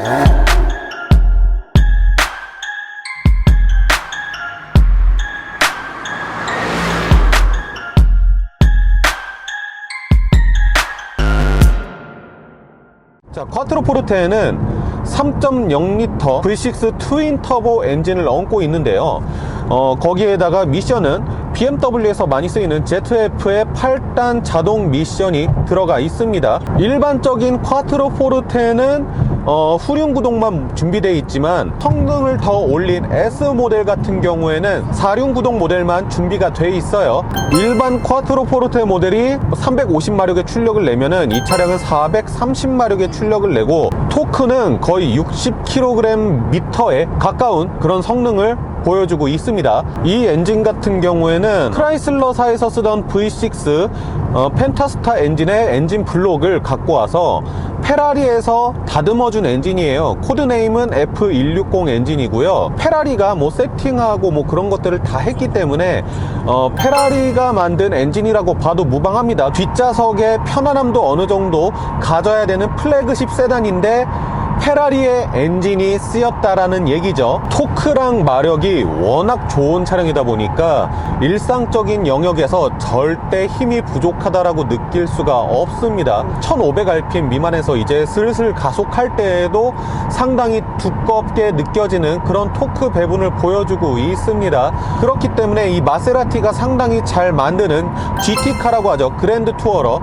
자, 쿼트로 포르테는 3.0L V6 트윈 터보 엔진을 얹고 있는데요. 거기에다가 미션은 BMW에서 많이 쓰이는 ZF의 8단 자동 미션이 들어가 있습니다. 일반적인 쿼트로 포르테는 후륜 구동만 준비되어 있지만 성능을 더 올린 S 모델 같은 경우에는 4륜 구동 모델만 준비가 되어 있어요. 일반 쿼트로 포르테 모델이 350마력의 출력을 내면은 이 차량은 430마력의 출력을 내고 토크는 거의 60kgm에 가까운 그런 성능을 보여주고 있습니다. 이 엔진 같은 경우에는 크라이슬러사에서 쓰던 V6 펜타스타 엔진의 엔진 블록을 갖고 와서 페라리에서 다듬어준 엔진이에요. 코드네임은 F160 엔진이고요. 페라리가 뭐 세팅하고 뭐 그런 것들을 다 했기 때문에 페라리가 만든 엔진이라고 봐도 무방합니다. 뒷좌석의 편안함도 어느 정도 가져야 되는 플래그십 세단인데 페라리의 엔진이 쓰였다라는 얘기죠. 토크랑 마력이 워낙 좋은 차량이다 보니까 일상적인 영역에서 절대 힘이 부족하다라고 느낄 수가 없습니다. 1500rpm 미만에서 이제 슬슬 가속할 때에도 상당히 두껍게 느껴지는 그런 토크 배분을 보여주고 있습니다. 그렇기 때문에 이 마세라티가 상당히 잘 만드는 GT카라고 하죠. 그랜드 투어러.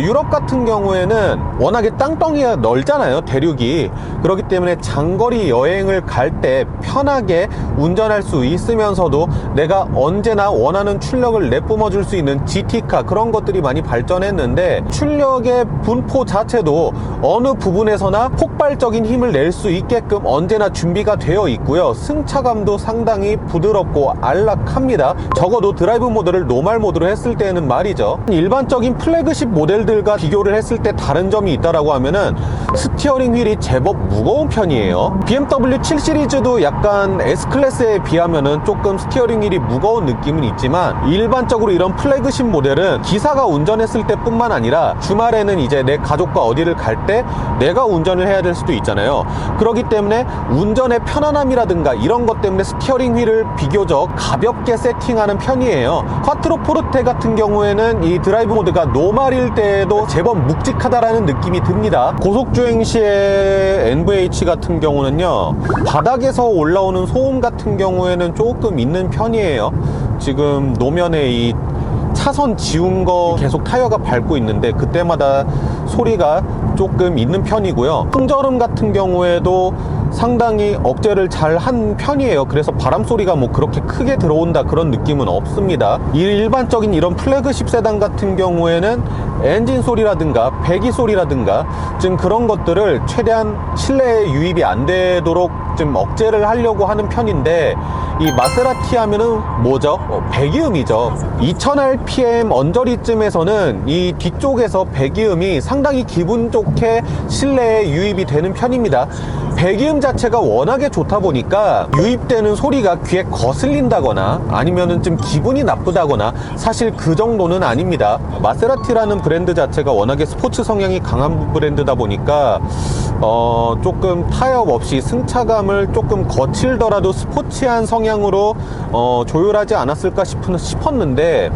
유럽 같은 경우에는 워낙에 땅덩이가 넓잖아요, 대륙이. 그렇기 때문에 장거리 여행을 갈 때 편하게 운전할 수 있으면서도 내가 언제나 원하는 출력을 내뿜어 줄 수 있는 GT카, 그런 것들이 많이 발전했는데 출력의 분포 자체도 어느 부분에서나 폭발적인 힘을 낼 수 있게끔 언제나 준비가 되어 있고요. 승차감도 상당히 부드럽고 안락합니다. 적어도 드라이브 모드를 노멀 모드로 했을 때는 말이죠. 일반적인 플래그십 모델들과 비교를 했을 때 다른 점이 있다라고 하면은 스티어링 휠이 제법 무거운 편이에요. BMW 7 시리즈도 약간 S클래스에 비하면은 조금 스티어링 휠이 무거운 느낌은 있지만 일반적으로 이런 플래그십 모델은 기사가 운전했을 때 뿐만 아니라 주말에는 이제 내 가족과 어디를 갈 때 내가 운전을 해야 될 수도 있잖아요. 그렇기 때문에 운전의 편안함이라든가 이런 것 때문에 스티어링 휠을 비교적 가볍게 세팅하는 편이에요. 쿼트로 포르테 같은 경우에는 이 드라이브 모드가 노멀일 때에도 제법 묵직하다라는 느낌이 듭니다. 고속주행 시에 NVH 같은 경우는요, 바닥에서 올라오는 소음 같은 경우에는 조금 있는 편이에요. 지금 노면에 이 차선 지운 거 계속 타이어가 밟고 있는데 그때마다 소리가 조금 있는 편이고요. 풍절음 같은 경우에도 상당히 억제를 잘 한 편이에요. 그래서 바람 소리가 뭐 그렇게 크게 들어온다 그런 느낌은 없습니다. 일반적인 이런 플래그십 세단 같은 경우에는 엔진 소리라든가 배기 소리라든가 좀 그런 것들을 최대한 실내에 유입이 안 되도록 좀 억제를 하려고 하는 편인데, 이 마세라티 하면은 뭐죠? 배기음이죠. 2000rpm 언저리쯤에서는 이 뒤쪽에서 배기음이 상당히 기분 좋게 실내에 유입이 되는 편입니다. 배기음 자체가 워낙에 좋다 보니까 유입되는 소리가 귀에 거슬린다거나 아니면은 좀 기분이 나쁘다거나 사실 그 정도는 아닙니다. 마세라티라는 브랜드 자체가 워낙에 스포츠 성향이 강한 브랜드다 보니까 조금 타협 없이 승차감을 조금 거칠더라도 스포츠한 성향으로 조율하지 않았을까 싶었는데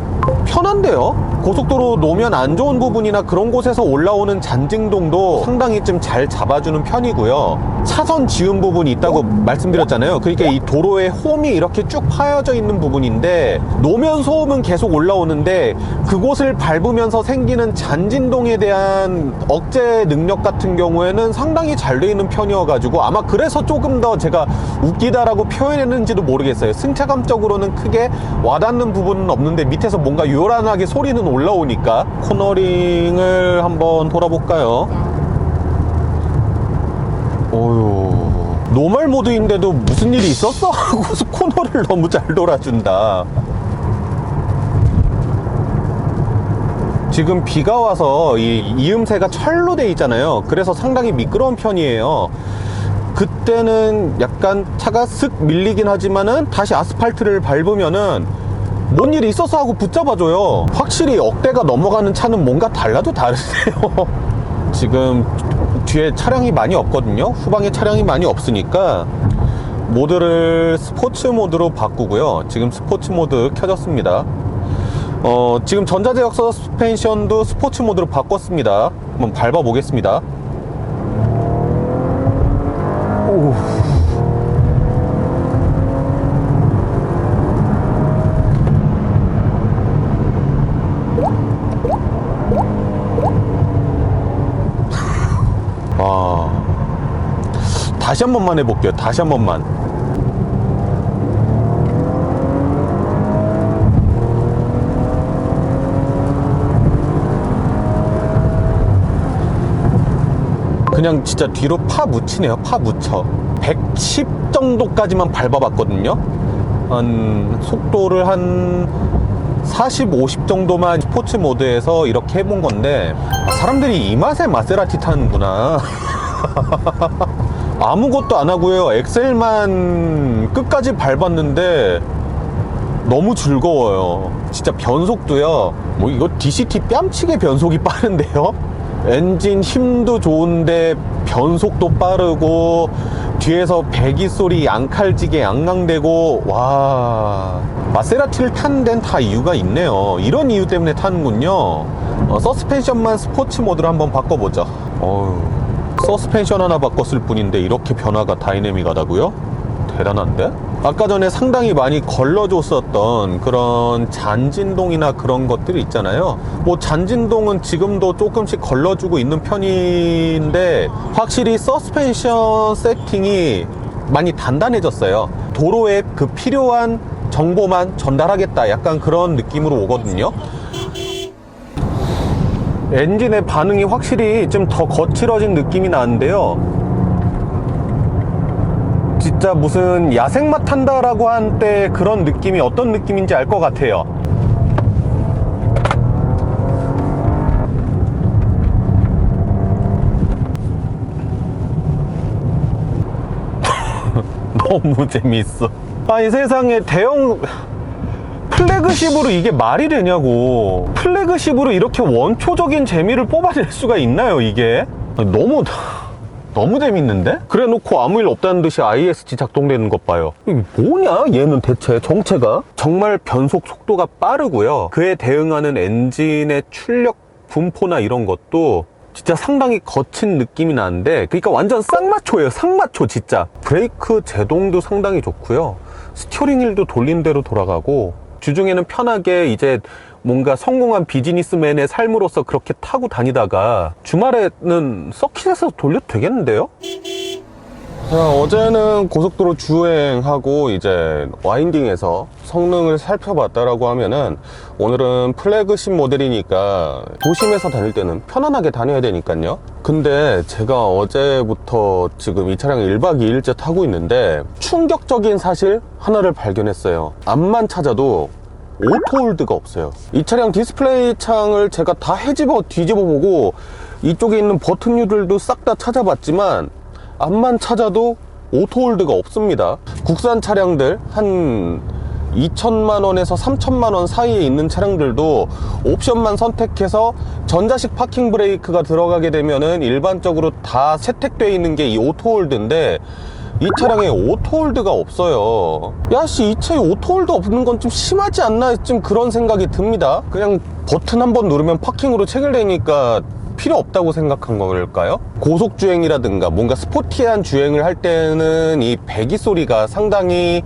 편한데요? 고속도로 노면 안 좋은 부분이나 그런 곳에서 올라오는 잔증동도 상당히 좀 잘 잡아주는 편이고요. 차선 지운 부분이 있다고 말씀드렸잖아요. 그러니까 이 도로에 홈이 이렇게 쭉 파여져 있는 부분인데 노면 소음은 계속 올라오는데 그곳을 밟으면서 생기는 잔진동에 대한 억제 능력 같은 경우에는 상당히 잘 돼 있는 편이어가지고 아마 그래서 조금 더 제가 웃기다라고 표현했는지도 모르겠어요. 승차감적으로는 크게 와닿는 부분은 없는데 밑에서 뭔가 요란하게 소리는 올라오니까. 코너링을 한번 돌아볼까요? 오유, 노멀 모드인데도 무슨 일이 있었어? 하고서 코너를 너무 잘 돌아준다. 지금 비가 와서 이 이음새가 철로 돼 있잖아요. 그래서 상당히 미끄러운 편이에요. 그때는 약간 차가 슥 밀리긴 하지만은 다시 아스팔트를 밟으면은 뭔 일이 있었어 하고 붙잡아줘요. 확실히 억대가 넘어가는 차는 뭔가 달라도 다르네요. 지금 뒤에 차량이 많이 없거든요. 후방에 차량이 많이 없으니까 모드를 스포츠 모드로 바꾸고요. 지금 스포츠 모드 켜졌습니다. 지금 전자제약 서스펜션도 스포츠 모드로 바꿨습니다. 한번 밟아 보겠습니다. 오. 다시 한 번만 해볼게요. 다시 한 번만. 그냥 진짜 뒤로 파 묻히네요. 파 묻혀. 110 정도까지만 밟아봤거든요. 속도를 한 40, 50 정도만 스포츠 모드에서 이렇게 해본 건데, 사람들이 이 맛에 마세라티 타는구나. 아무것도 안 하고요. 엑셀만 끝까지 밟았는데 너무 즐거워요. 진짜 변속도요. 뭐 이거 DCT 뺨치게 변속이 빠른데요. 엔진 힘도 좋은데 변속도 빠르고 뒤에서 배기 소리 앙칼지게 앙앙대고, 와, 마세라티를 타는 데는 다 이유가 있네요. 이런 이유 때문에 타는군요. 서스펜션만 스포츠 모드로 한번 바꿔보죠. 서스펜션 하나 바꿨을 뿐인데 이렇게 변화가 다이내믹하다고요? 대단한데? 아까 전에 상당히 많이 걸러줬었던 그런 잔진동이나 그런 것들이 있잖아요. 뭐 잔진동은 지금도 조금씩 걸러주고 있는 편인데, 확실히 서스펜션 세팅이 많이 단단해졌어요. 도로에 그 필요한 정보만 전달하겠다, 약간 그런 느낌으로 오거든요. 엔진의 반응이 확실히 좀 더 거칠어진 느낌이 나는데요. 진짜 무슨 야생마 탄다라고 한 때 그런 느낌이 어떤 느낌인지 알 것 같아요. 너무 재밌어. 아니, 세상에 대형 플래그십으로 이게 말이 되냐고. 플래그십으로 이렇게 원초적인 재미를 뽑아낼 수가 있나요, 이게? 너무 재밌는데? 그래 놓고 아무 일 없다는 듯이 ISG 작동되는 것 봐요. 이게 뭐냐, 얘는 대체 정체가? 정말 변속 속도가 빠르고요. 그에 대응하는 엔진의 출력 분포나 이런 것도 진짜 상당히 거친 느낌이 나는데, 그러니까 완전 쌍마초예요. 쌍마초 진짜. 브레이크 제동도 상당히 좋고요. 스티어링 휠도 돌린 대로 돌아가고, 주중에는 편하게 이제 뭔가 성공한 비즈니스맨의 삶으로서 그렇게 타고 다니다가 주말에는 서킷에서 돌려도 되겠는데요? 자, 어제는 고속도로 주행하고 이제 와인딩에서 성능을 살펴봤다라고 하면은, 오늘은 플래그십 모델이니까 도심에서 다닐 때는 편안하게 다녀야 되니까요. 근데 제가 어제부터 지금 이 차량 1박 2일째 타고 있는데 충격적인 사실 하나를 발견했어요. 앞만 찾아도 오토홀드가 없어요. 이 차량 디스플레이 창을 제가 다 뒤집어 보고 이쪽에 있는 버튼류들도 싹 다 찾아봤지만 앞만 찾아도 오토홀드가 없습니다. 국산 차량들 한 2천만원에서 3천만원 사이에 있는 차량들도 옵션만 선택해서 전자식 파킹 브레이크가 들어가게 되면은 일반적으로 다 채택되어 있는 게 이 오토홀드인데, 이 차량에 오토홀드가 없어요. 야씨, 이 차에 오토홀드 없는 건 좀 심하지 않나, 좀 그런 생각이 듭니다. 그냥 버튼 한번 누르면 파킹으로 체결되니까 필요 없다고 생각한 걸까요? 고속주행이라든가 뭔가 스포티한 주행을 할 때는 이 배기 소리가 상당히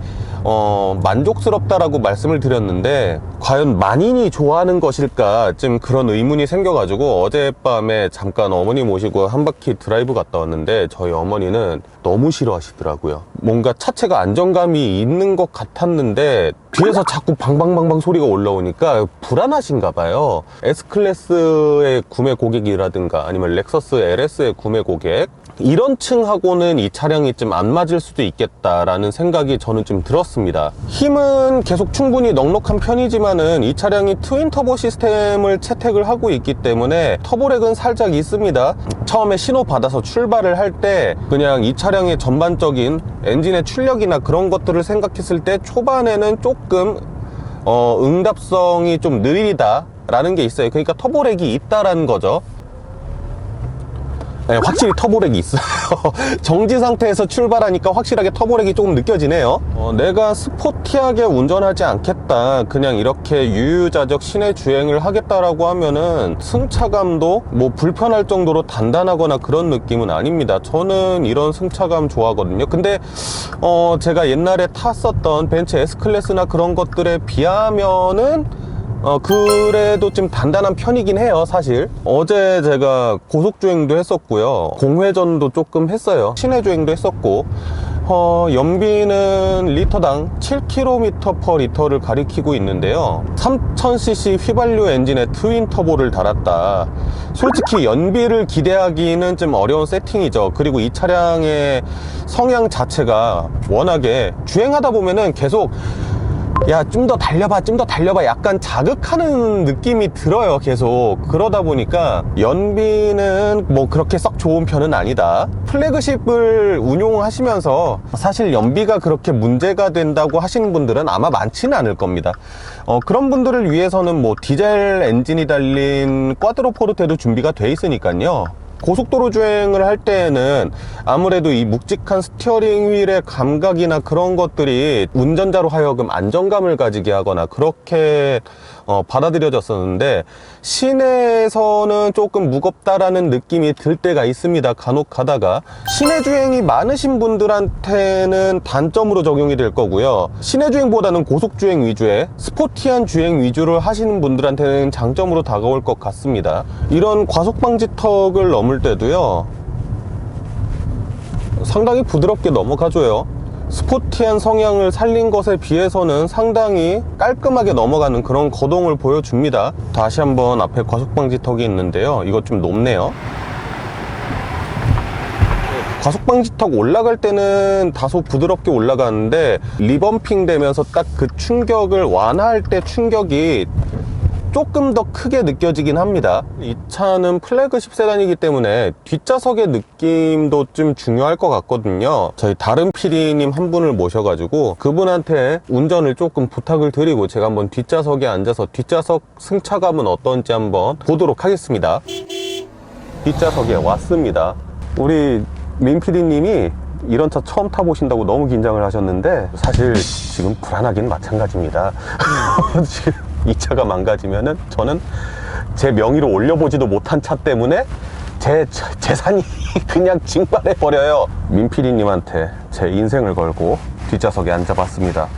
만족스럽다라고 말씀을 드렸는데, 과연 만인이 좋아하는 것일까 좀 그런 의문이 생겨가지고 어젯밤에 잠깐 어머니 모시고 한 바퀴 드라이브 갔다 왔는데, 저희 어머니는 너무 싫어하시더라고요. 뭔가 차체가 안정감이 있는 것 같았는데 뒤에서 자꾸 방방방방 소리가 올라오니까 불안하신가 봐요. S클래스의 구매 고객이라든가 아니면 렉서스 LS의 구매 고객, 이런 층하고는 이 차량이 좀 안 맞을 수도 있겠다라는 생각이 저는 좀 들었습니다. 힘은 계속 충분히 넉넉한 편이지만은 이 차량이 트윈 터보 시스템을 채택을 하고 있기 때문에 터보렉은 살짝 있습니다. 처음에 신호 받아서 출발을 할 때 그냥 이 차량의 전반적인 엔진의 출력이나 그런 것들을 생각했을 때 초반에는 조금 응답성이 좀 느리다 라는 게 있어요. 그러니까 터보렉이 있다라는 거죠. 네, 확실히 터보렉이 있어요. 정지 상태에서 출발하니까 확실하게 터보렉이 조금 느껴지네요. 내가 스포티하게 운전하지 않겠다, 그냥 이렇게 유유자적 시내 주행을 하겠다라고 하면은 승차감도 뭐 불편할 정도로 단단하거나 그런 느낌은 아닙니다. 저는 이런 승차감 좋아하거든요. 근데 제가 옛날에 탔었던 벤츠 S클래스나 그런 것들에 비하면은 그래도 좀 단단한 편이긴 해요. 사실 어제 제가 고속주행도 했었고요, 공회전도 조금 했어요. 시내주행도 했었고, 연비는 리터당 7km/L를 가리키고 있는데요, 3000cc 휘발유 엔진에 트윈 터보를 달았다. 솔직히 연비를 기대하기는 좀 어려운 세팅이죠. 그리고 이 차량의 성향 자체가 워낙에 주행하다 보면은 계속 야, 좀 더 달려봐, 좀 더 달려봐, 약간 자극하는 느낌이 들어요. 계속 그러다 보니까 연비는 뭐 그렇게 썩 좋은 편은 아니다. 플래그십을 운용하시면서 사실 연비가 그렇게 문제가 된다고 하시는 분들은 아마 많지는 않을 겁니다. 그런 분들을 위해서는 뭐 디젤 엔진이 달린 꽈드로포르테도 준비가 돼 있으니까요. 고속도로 주행을 할 때에는 아무래도 이 묵직한 스티어링 휠의 감각이나 그런 것들이 운전자로 하여금 안정감을 가지게 하거나 그렇게 받아들여졌었는데, 시내에서는 조금 무겁다라는 느낌이 들 때가 있습니다. 간혹 가다가. 시내 주행이 많으신 분들한테는 단점으로 적용이 될 거고요, 시내 주행보다는 고속 주행 위주의 스포티한 주행 위주를 하시는 분들한테는 장점으로 다가올 것 같습니다. 이런 과속 방지턱을 넘을 때도요, 상당히 부드럽게 넘어가줘요. 스포티한 성향을 살린 것에 비해서는 상당히 깔끔하게 넘어가는 그런 거동을 보여줍니다. 다시 한번 앞에 과속방지턱이 있는데요, 이거 좀 높네요. 과속방지턱 올라갈 때는 다소 부드럽게 올라가는데, 리범핑 되면서 딱 그 충격을 완화할 때 충격이 조금 더 크게 느껴지긴 합니다. 이 차는 플래그십 세단이기 때문에 뒷좌석의 느낌도 좀 중요할 것 같거든요. 저희 다른 PD님 한 분을 모셔가지고 그분한테 운전을 조금 부탁을 드리고 제가 한번 뒷좌석에 앉아서 뒷좌석 승차감은 어떤지 한번 보도록 하겠습니다. 뒷좌석에 왔습니다. 우리 민 PD님이 이런 차 처음 타보신다고 너무 긴장을 하셨는데, 사실 지금 불안하긴 마찬가지입니다. 지금 이 차가 망가지면은 저는 제 명의로 올려보지도 못한 차 때문에 제 재산이 그냥 징발해버려요. 민 PD님한테 제 인생을 걸고 뒷좌석에 앉아봤습니다.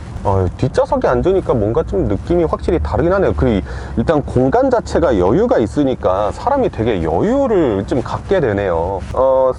뒷좌석에 앉으니까 뭔가 좀 느낌이 확실히 다르긴 하네요. 그리고 일단 공간 자체가 여유가 있으니까 사람이 되게 여유를 좀 갖게 되네요.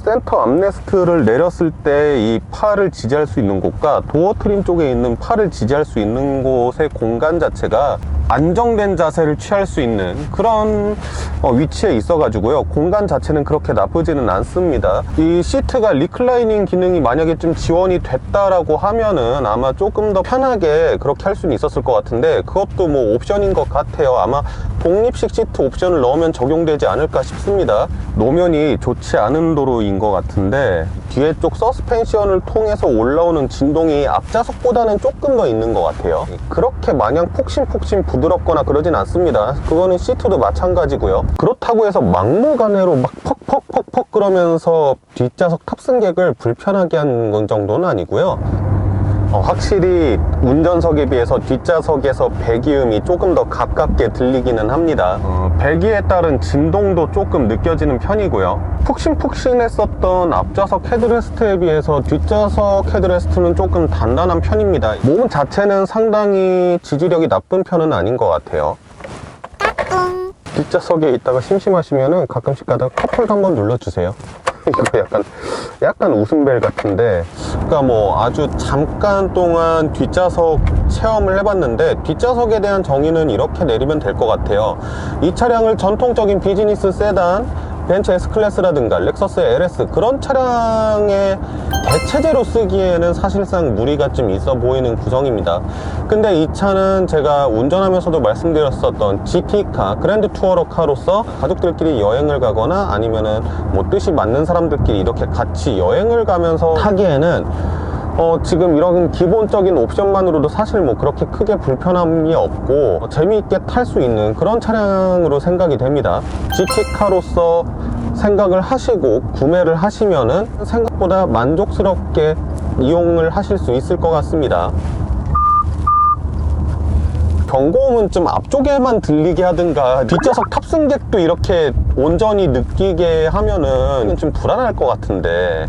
센터 암레스트를 내렸을 때 이 팔을 지지할 수 있는 곳과 도어 트림 쪽에 있는 팔을 지지할 수 있는 곳의 공간 자체가 안정된 자세를 취할 수 있는 그런 위치에 있어 가지고요, 공간 자체는 그렇게 나쁘지는 않습니다. 이 시트가 리클라이닝 기능이 만약에 좀 지원이 됐다라고 하면은 아마 조금 더 편하게 그렇게 할 수는 있었을 것 같은데, 그것도 뭐 옵션인 것 같아요. 아마 독립식 시트 옵션을 넣으면 적용되지 않을까 싶습니다. 노면이 좋지 않은 도로인 것 같은데, 뒤에 쪽 서스펜션을 통해서 올라오는 진동이 앞좌석보다는 조금 더 있는 것 같아요. 그렇게 마냥 폭신폭신 부드럽거나 그러진 않습니다. 그거는 시트도 마찬가지고요. 그렇다고 해서 막무가내로 막 퍽퍽퍽퍽 그러면서 뒷좌석 탑승객을 불편하게 한 건 정도는 아니고요. 확실히 운전석에 비해서 뒷좌석에서 배기음이 조금 더 가깝게 들리기는 합니다. 배기에 따른 진동도 조금 느껴지는 편이고요. 푹신푹신했었던 앞좌석 헤드레스트에 비해서 뒷좌석 헤드레스트는 조금 단단한 편입니다. 몸 자체는 상당히 지지력이 나쁜 편은 아닌 것 같아요. 뒷좌석에 있다가 심심하시면은 가끔씩 가다가 커플도 한번 눌러주세요. 이거 약간 웃음벨 같은데, 그러니까 뭐 아주 잠깐 동안 뒷좌석 체험을 해봤는데, 뒷좌석에 대한 정의는 이렇게 내리면 될 것 같아요. 이 차량을 전통적인 비즈니스 세단, 벤츠 S클래스라든가 렉서스 LS 그런 차량의 대체제로 쓰기에는 사실상 무리가 좀 있어 보이는 구성입니다. 근데 이 차는 제가 운전하면서도 말씀드렸었던 GT카, 그랜드 투어러 카로서 가족들끼리 여행을 가거나 아니면은 뭐 뜻이 맞는 사람들끼리 이렇게 같이 여행을 가면서 타기에는 지금 이런 기본적인 옵션만으로도 사실 뭐 그렇게 크게 불편함이 없고 재미있게 탈 수 있는 그런 차량으로 생각이 됩니다. GT카로서 생각을 하시고 구매를 하시면은 생각보다 만족스럽게 이용을 하실 수 있을 것 같습니다. 경고음은 좀 앞쪽에만 들리게 하든가 뒷좌석 탑승객도 이렇게 온전히 느끼게 하면은 좀 불안할 것 같은데.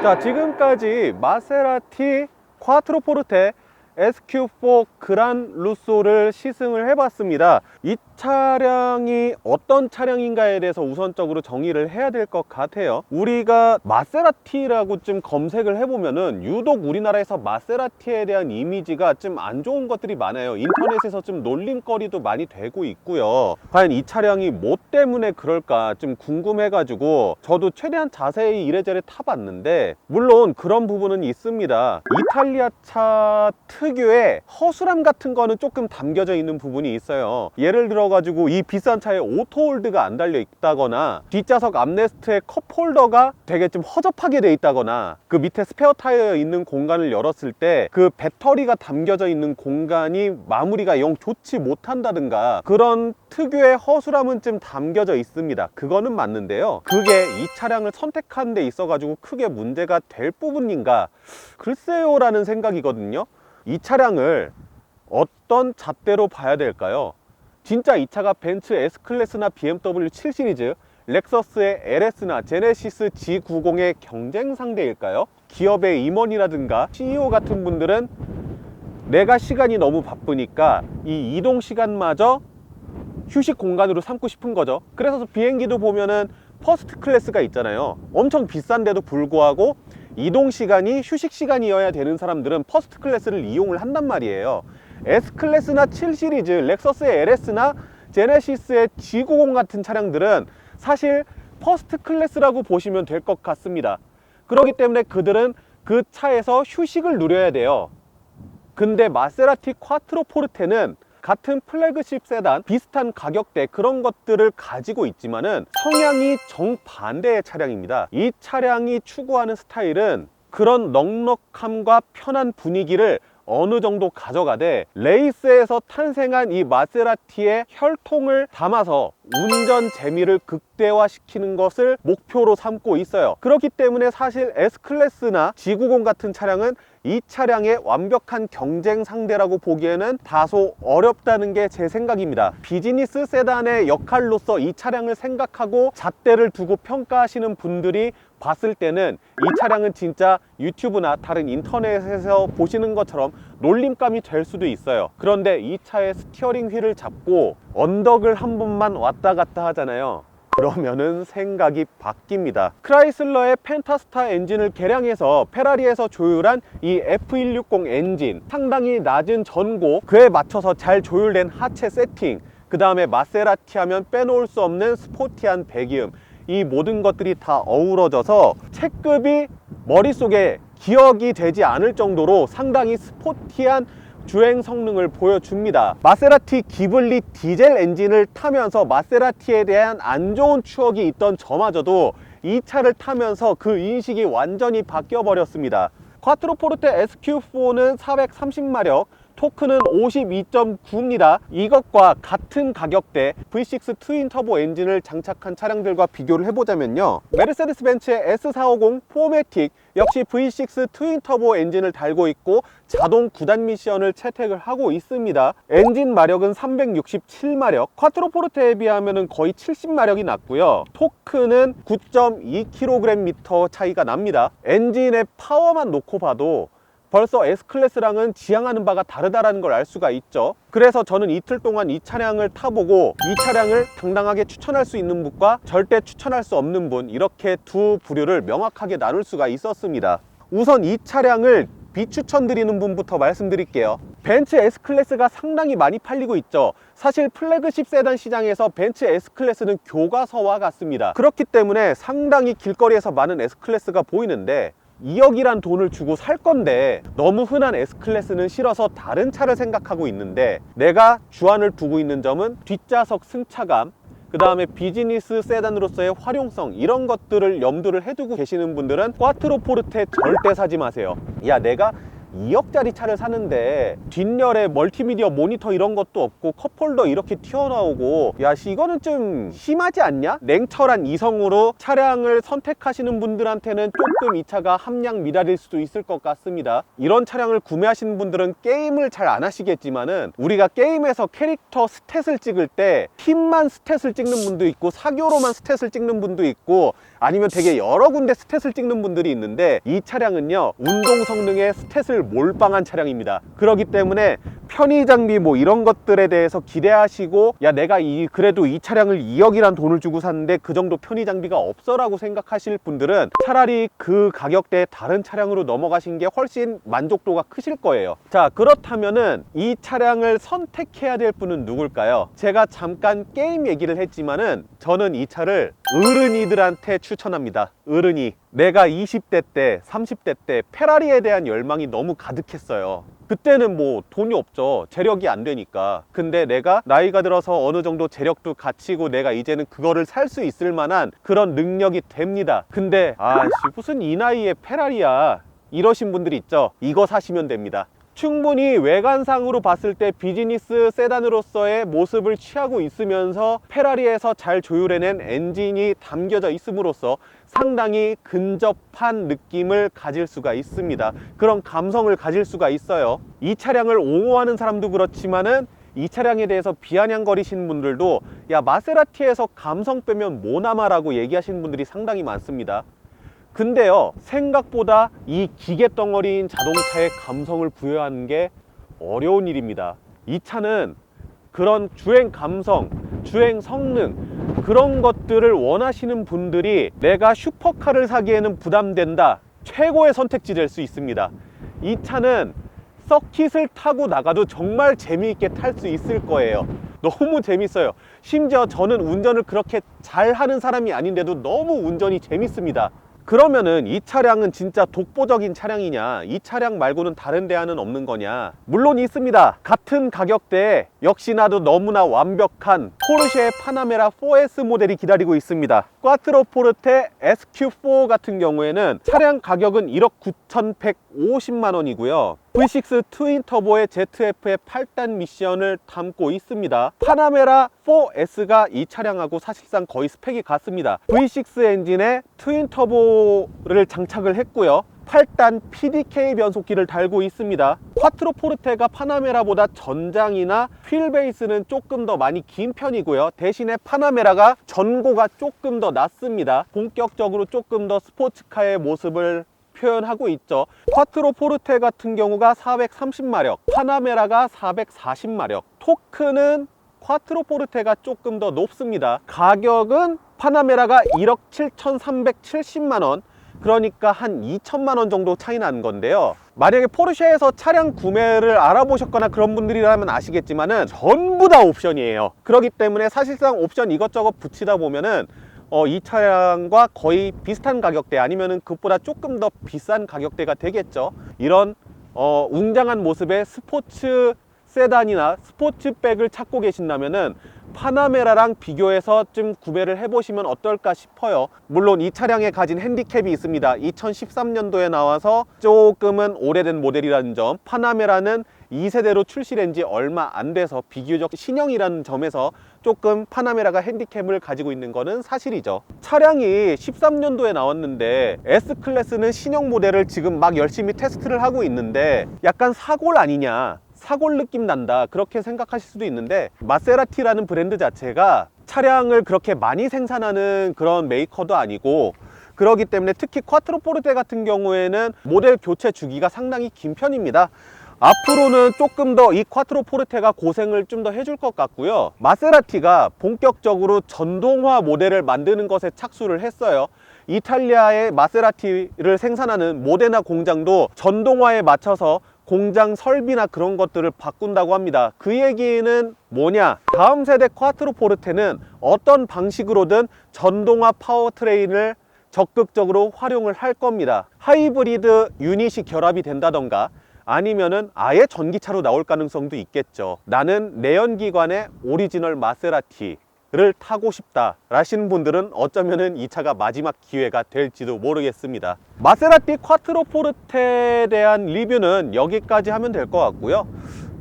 자, 지금까지 마세라티 콰트로포르테 SQ4 그란 루소를 시승을 해봤습니다. 이 차량이 어떤 차량인가에 대해서 우선적으로 정의를 해야 될 것 같아요. 우리가 마세라티라고 좀 검색을 해보면은 유독 우리나라에서 마세라티에 대한 이미지가 좀 안 좋은 것들이 많아요. 인터넷에서 좀 놀림거리도 많이 되고 있고요. 과연 이 차량이 뭐 때문에 그럴까 좀 궁금해가지고 저도 최대한 자세히 이래저래 타봤는데, 물론 그런 부분은 있습니다. 이탈리아 차 특유의 허술함 같은 거는 조금 담겨져 있는 부분이 있어요. 예를 들어 가지고 이 비싼 차에 오토홀드가 안 달려 있다거나, 뒷좌석 암레스트의 컵홀더가 되게 좀 허접하게 돼 있다거나, 그 밑에 스페어 타이어 있는 공간을 열었을 때 그 배터리가 담겨져 있는 공간이 마무리가 영 좋지 못한다든가, 그런 특유의 허술함은 좀 담겨져 있습니다. 그거는 맞는데요, 그게 이 차량을 선택하는 데 있어 가지고 크게 문제가 될 부분인가, 글쎄요 라는 생각이거든요. 이 차량을 어떤 잣대로 봐야 될까요? 진짜 이 차가 벤츠 S클래스나 BMW 7시리즈, 렉서스의 LS나 제네시스 G90의 경쟁 상대일까요? 기업의 임원이라든가 CEO 같은 분들은 내가 시간이 너무 바쁘니까 이 이동 시간마저 휴식 공간으로 삼고 싶은 거죠. 그래서 비행기도 보면은 퍼스트 클래스가 있잖아요. 엄청 비싼데도 불구하고 이동 시간이 휴식 시간이어야 되는 사람들은 퍼스트 클래스를 이용을 한단 말이에요. S클래스나 7시리즈, 렉서스의 LS나 제네시스의 G90 같은 차량들은 사실 퍼스트 클래스라고 보시면 될 것 같습니다. 그렇기 때문에 그들은 그 차에서 휴식을 누려야 돼요. 근데 마세라티 콰트로포르테는 같은 플래그십 세단, 비슷한 가격대, 그런 것들을 가지고 있지만은 성향이 정반대의 차량입니다. 이 차량이 추구하는 스타일은 그런 넉넉함과 편한 분위기를 어느 정도 가져가되, 레이스에서 탄생한 이 마세라티의 혈통을 담아서 운전 재미를 극대화시키는 것을 목표로 삼고 있어요. 그렇기 때문에 사실 S클래스나 G90 같은 차량은 이 차량의 완벽한 경쟁 상대라고 보기에는 다소 어렵다는 게 제 생각입니다. 비즈니스 세단의 역할로서 이 차량을 생각하고 잣대를 두고 평가하시는 분들이 봤을 때는 이 차량은 진짜 유튜브나 다른 인터넷에서 보시는 것처럼 놀림감이 될 수도 있어요. 그런데 이 차의 스티어링 휠을 잡고 언덕을 한 번만 왔다 갔다 하잖아요. 그러면은 생각이 바뀝니다. 크라이슬러의 펜타스타 엔진을 개량해서 페라리에서 조율한 이 F160 엔진, 상당히 낮은 전고, 그에 맞춰서 잘 조율된 하체 세팅, 그 다음에 마세라티 하면 빼놓을 수 없는 스포티한 배기음, 이 모든 것들이 다 어우러져서 체급이 머릿속에 기억이 되지 않을 정도로 상당히 스포티한 주행 성능을 보여줍니다. 마세라티 기블리 디젤 엔진을 타면서 마세라티에 대한 안 좋은 추억이 있던 저마저도 이 차를 타면서 그 인식이 완전히 바뀌어 버렸습니다. 콰트로포르테 SQ4는 430마력, 토크는 52.9입니다. 이것과 같은 가격대 V6 트윈 터보 엔진을 장착한 차량들과 비교를 해보자면요, 메르세데스 벤츠의 S450 포매틱 역시 V6 트윈 터보 엔진을 달고 있고 자동 9단 미션을 채택을 하고 있습니다. 엔진 마력은 367마력, 콰트로포르테에 비하면 거의 70마력이 낮고요. 토크는 9.2kgm 차이가 납니다. 엔진의 파워만 놓고 봐도 벌써 S클래스랑은 지향하는 바가 다르다는 걸 알 수가 있죠. 그래서 저는 이틀 동안 이 차량을 타보고 이 차량을 당당하게 추천할 수 있는 분과 절대 추천할 수 없는 분, 이렇게 두 부류를 명확하게 나눌 수가 있었습니다. 우선 이 차량을 비추천드리는 분부터 말씀드릴게요. 벤츠 S클래스가 상당히 많이 팔리고 있죠. 사실 플래그십 세단 시장에서 벤츠 S클래스는 교과서와 같습니다. 그렇기 때문에 상당히 길거리에서 많은 S클래스가 보이는데, 2억이란 돈을 주고 살 건데 너무 흔한 S클래스는 싫어서 다른 차를 생각하고 있는데, 내가 주안을 두고 있는 점은 뒷좌석 승차감, 그 다음에 비즈니스 세단으로서의 활용성, 이런 것들을 염두를 해두고 계시는 분들은 꽈트로포르테 절대 사지 마세요. 야, 내가 2억짜리 차를 사는데 뒷열에 멀티미디어 모니터 이런 것도 없고 컵홀더 이렇게 튀어나오고, 야, 이거는 좀 심하지 않냐? 냉철한 이성으로 차량을 선택하시는 분들한테는 조금 이 차가 함량 미달일 수도 있을 것 같습니다. 이런 차량을 구매하시는 분들은 게임을 잘 안 하시겠지만은, 우리가 게임에서 캐릭터 스탯을 찍을 때 팀만 스탯을 찍는 분도 있고 사교로만 스탯을 찍는 분도 있고, 아니면 되게 여러 군데 스탯을 찍는 분들이 있는데, 이 차량은요 운동 성능의 스탯을 몰빵한 차량입니다. 그렇기 때문에 편의 장비 뭐 이런 것들에 대해서 기대하시고, 야, 내가 그래도 이 차량을 2억이란 돈을 주고 샀는데 그 정도 편의 장비가 없어 라고 생각하실 분들은 차라리 그 가격대의 다른 차량으로 넘어가신 게 훨씬 만족도가 크실 거예요. 자, 그렇다면은 이 차량을 선택해야 될 분은 누굴까요? 제가 잠깐 게임 얘기를 했지만은 저는 이 차를 어른이들한테 추천합니다. 어른이. 내가 20대 때 30대 때 페라리에 대한 열망이 너무 가득했어요. 그때는 뭐 돈이 없죠. 재력이 안 되니까. 근데 내가 나이가 들어서 어느 정도 재력도 갖추고 내가 이제는 그거를 살 수 있을 만한 그런 능력이 됩니다. 근데 무슨 이 나이에 페라리야, 이러신 분들이 있죠. 이거 사시면 됩니다. 충분히 외관상으로 봤을 때 비즈니스 세단으로서의 모습을 취하고 있으면서 페라리에서 잘 조율해낸 엔진이 담겨져 있음으로써 상당히 근접한 느낌을 가질 수가 있습니다. 그런 감성을 가질 수가 있어요. 이 차량을 옹호하는 사람도 그렇지만은 이 차량에 대해서 비아냥거리시는 분들도, 야, 마세라티에서 감성 빼면 뭐 남아라고 얘기하시는 분들이 상당히 많습니다. 근데요, 생각보다 이 기계 덩어리인 자동차의 감성을 부여하는 게 어려운 일입니다. 이 차는 그런 주행 감성, 주행 성능, 그런 것들을 원하시는 분들이 내가 슈퍼카를 사기에는 부담된다, 최고의 선택지 될 수 있습니다. 이 차는 서킷을 타고 나가도 정말 재미있게 탈 수 있을 거예요. 너무 재밌어요. 심지어 저는 운전을 그렇게 잘하는 사람이 아닌데도 너무 운전이 재밌습니다. 그러면은 이 차량은 진짜 독보적인 차량이냐, 이 차량 말고는 다른 대안은 없는 거냐? 물론 있습니다. 같은 가격대에 역시나도 너무나 완벽한 포르쉐의 파나메라 4S 모델이 기다리고 있습니다. 꽈트로포르테 SQ4 같은 경우에는 차량 가격은 1억 9,150만 원이고요 V6 트윈 터보의 ZF의 8단 미션을 담고 있습니다. 파나메라 4S가 이 차량하고 사실상 거의 스펙이 같습니다. V6 엔진에 트윈 터보를 장착을 했고요 8단 PDK 변속기를 달고 있습니다. 꽈트로포르테가 파나메라보다 전장이나 휠베이스는 조금 더 많이 긴 편이고요 대신에 파나메라가 전고가 조금 더 낮습니다. 본격적으로 조금 더 스포츠카의 모습을 표현하고 있죠. 꽈트로포르테 같은 경우가 430마력, 파나메라가 440마력. 토크는 꽈트로포르테가 조금 더 높습니다. 가격은 파나메라가 1억 7,370만원, 그러니까 한 2천만 원 정도 차이 나는 건데요. 만약에 포르쉐에서 차량 구매를 알아보셨거나 그런 분들이라면 아시겠지만은 전부 다 옵션이에요. 그렇기 때문에 사실상 옵션 이것저것 붙이다 보면은 이 차량과 거의 비슷한 가격대, 아니면은 그것보다 조금 더 비싼 가격대가 되겠죠. 이런 웅장한 모습의 스포츠 세단이나 스포츠백을 찾고 계신다면은 파나메라랑 비교해서 좀 구매를 해보시면 어떨까 싶어요. 물론 이 차량에 가진 핸디캡이 있습니다. 2013년도에 나와서 조금은 오래된 모델이라는 점, 파나메라는 2세대로 출시된 지 얼마 안 돼서 비교적 신형이라는 점에서 조금 파나메라가 핸디캡을 가지고 있는 거는 사실이죠. 차량이 13년도에 나왔는데 S클래스는 신형 모델을 지금 막 열심히 테스트를 하고 있는데 약간 사골 아니냐, 사골 느낌 난다, 그렇게 생각하실 수도 있는데, 마세라티라는 브랜드 자체가 차량을 그렇게 많이 생산하는 그런 메이커도 아니고, 그렇기 때문에 특히 꽈트로포르테 같은 경우에는 모델 교체 주기가 상당히 긴 편입니다. 앞으로는 조금 더 이 꽈트로포르테가 고생을 좀 더 해줄 것 같고요. 마세라티가 본격적으로 전동화 모델을 만드는 것에 착수를 했어요. 이탈리아의 마세라티를 생산하는 모데나 공장도 전동화에 맞춰서 공장 설비나 그런 것들을 바꾼다고 합니다. 그 얘기는 뭐냐, 다음 세대 꽈트로포르테는 어떤 방식으로든 전동화 파워트레인을 적극적으로 활용을 할 겁니다. 하이브리드 유닛이 결합이 된다던가 아니면은 아예 전기차로 나올 가능성도 있겠죠. 나는 내연기관의 오리지널 마세라티, 차를 타고 싶다 라시는 분들은 어쩌면은 이 차가 마지막 기회가 될지도 모르겠습니다. 마세라티 콰트로포르테에 대한 리뷰는 여기까지 하면 될 것 같고요.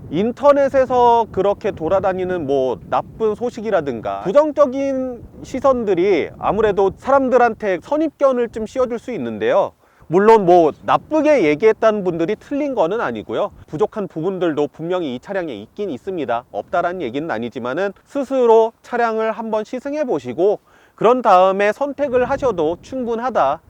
인터넷에서 그렇게 돌아다니는 뭐 나쁜 소식이라든가 부정적인 시선들이 아무래도 사람들한테 선입견을 좀 씌워줄 수 있는데요. 물론 뭐 나쁘게 얘기했다는 분들이 틀린 거는 아니고요. 부족한 부분들도 분명히 이 차량에 있긴 있습니다. 없다라는 얘기는 아니지만은 스스로 차량을 한번 시승해 보시고 그런 다음에 선택을 하셔도 충분하다.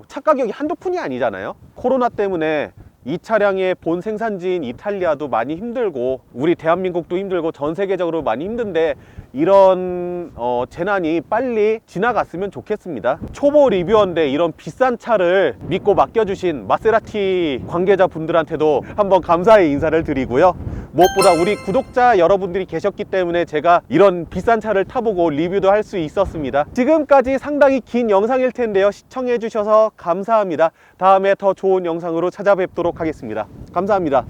차 가격이 한두 푼이 아니잖아요. 코로나 때문에 이 차량의 본 생산지인 이탈리아도 많이 힘들고 우리 대한민국도 힘들고 전 세계적으로 많이 힘든데 이런 재난이 빨리 지나갔으면 좋겠습니다. 초보 리뷰어인데 이런 비싼 차를 믿고 맡겨주신 마세라티 관계자분들한테도 한번 감사의 인사를 드리고요. 무엇보다 우리 구독자 여러분들이 계셨기 때문에 제가 이런 비싼 차를 타보고 리뷰도 할 수 있었습니다. 지금까지 상당히 긴 영상일 텐데요. 시청해 주셔서 감사합니다. 다음에 더 좋은 영상으로 찾아뵙도록 하겠습니다. 감사합니다.